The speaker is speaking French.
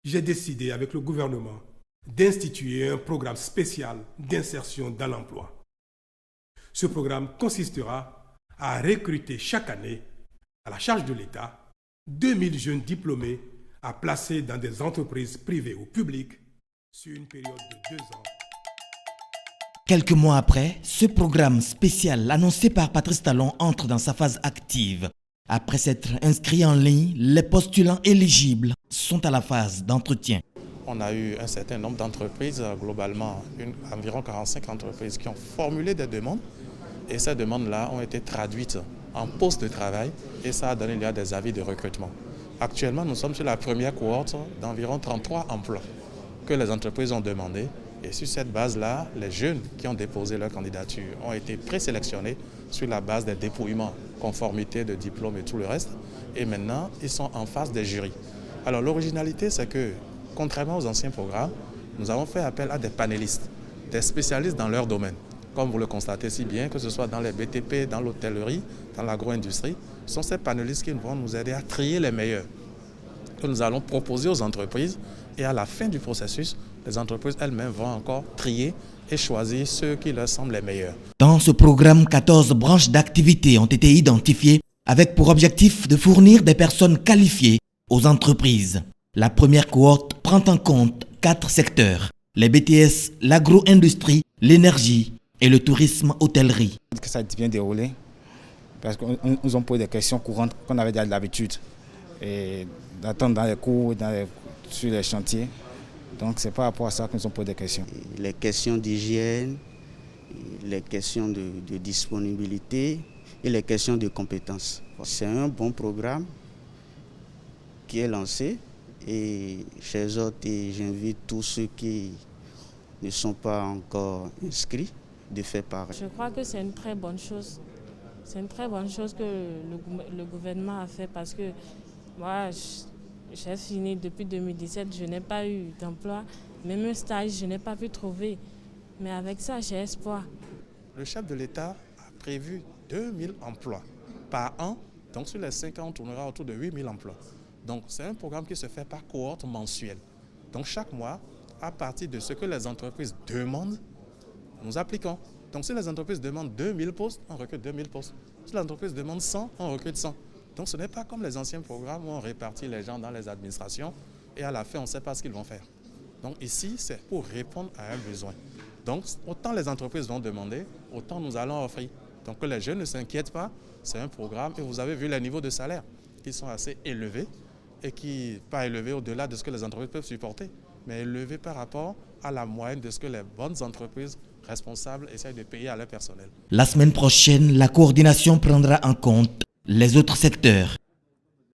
j'ai décidé avec le gouvernement d'instituer un programme spécial d'insertion dans l'emploi. Ce programme consistera à recruter chaque année, à la charge de l'État, 2000 jeunes diplômés à placer dans des entreprises privées ou publiques sur une période de 2 ans. Quelques mois après, ce programme spécial annoncé par Patrice Talon entre dans sa phase active. Après s'être inscrit en ligne, les postulants éligibles sont à la phase d'entretien. On a eu un certain nombre d'entreprises, globalement environ 45 entreprises qui ont formulé des demandes et ces demandes-là ont été traduites en postes de travail et ça a donné lieu à des avis de recrutement. Actuellement, nous sommes sur la première cohorte d'environ 33 emplois que les entreprises ont demandé et sur cette base-là, les jeunes qui ont déposé leur candidature ont été présélectionnés sur la base des dépouillements, conformité de diplôme et tout le reste et maintenant, ils sont en face des jurys. Alors l'originalité, c'est que contrairement aux anciens programmes, nous avons fait appel à des panélistes, des spécialistes dans leur domaine. Comme vous le constatez si bien, que ce soit dans les BTP, dans l'hôtellerie, dans l'agro-industrie, ce sont ces panélistes qui vont nous aider à trier les meilleurs, que nous allons proposer aux entreprises et à la fin du processus, les entreprises elles-mêmes vont encore trier et choisir ceux qui leur semblent les meilleurs. Dans ce programme, 14 branches d'activité ont été identifiées avec pour objectif de fournir des personnes qualifiées aux entreprises. La première cohorte prend en compte 4 secteurs, les BTS, l'agro-industrie, l'énergie et le tourisme hôtellerie. Que ça a bien déroulé parce qu'on nous a posé des questions courantes qu'on avait déjà l'habitude d'attendre dans les cours, sur les chantiers. Donc c'est par rapport à ça que nous avons posé des questions. Les questions d'hygiène, les questions de disponibilité et les questions de compétences. C'est un bon programme qui est lancé et chez autres, j'invite tous ceux qui ne sont pas encore inscrits de faire pareil. Je crois que c'est une très bonne chose. C'est une très bonne chose que le gouvernement a fait parce que moi, j'ai fini depuis 2017, je n'ai pas eu d'emploi. Même un stage, je n'ai pas pu trouver. Mais avec ça, j'ai espoir. Le chef de l'État a prévu 2000 emplois par an. Donc sur les 5 ans, on tournera autour de 8000 emplois. Donc c'est un programme qui se fait par cohorte mensuelle. Donc chaque mois, à partir de ce que les entreprises demandent, nous appliquons. Donc si les entreprises demandent 2000 postes, on recrute 2000 postes. Si l'entreprise demande 100, on recrute 100. Donc ce n'est pas comme les anciens programmes où on répartit les gens dans les administrations et à la fin on ne sait pas ce qu'ils vont faire. Donc ici c'est pour répondre à un besoin. Donc autant les entreprises vont demander, autant nous allons offrir. Donc que les jeunes ne s'inquiètent pas, c'est un programme et vous avez vu les niveaux de salaire qui sont assez élevés et qui pas élevés au-delà de ce que les entreprises peuvent supporter, mais élevés par rapport à la moyenne de ce que les bonnes entreprises responsables essayent de payer à leur personnel. La semaine prochaine, la coordination prendra en compte les autres secteurs.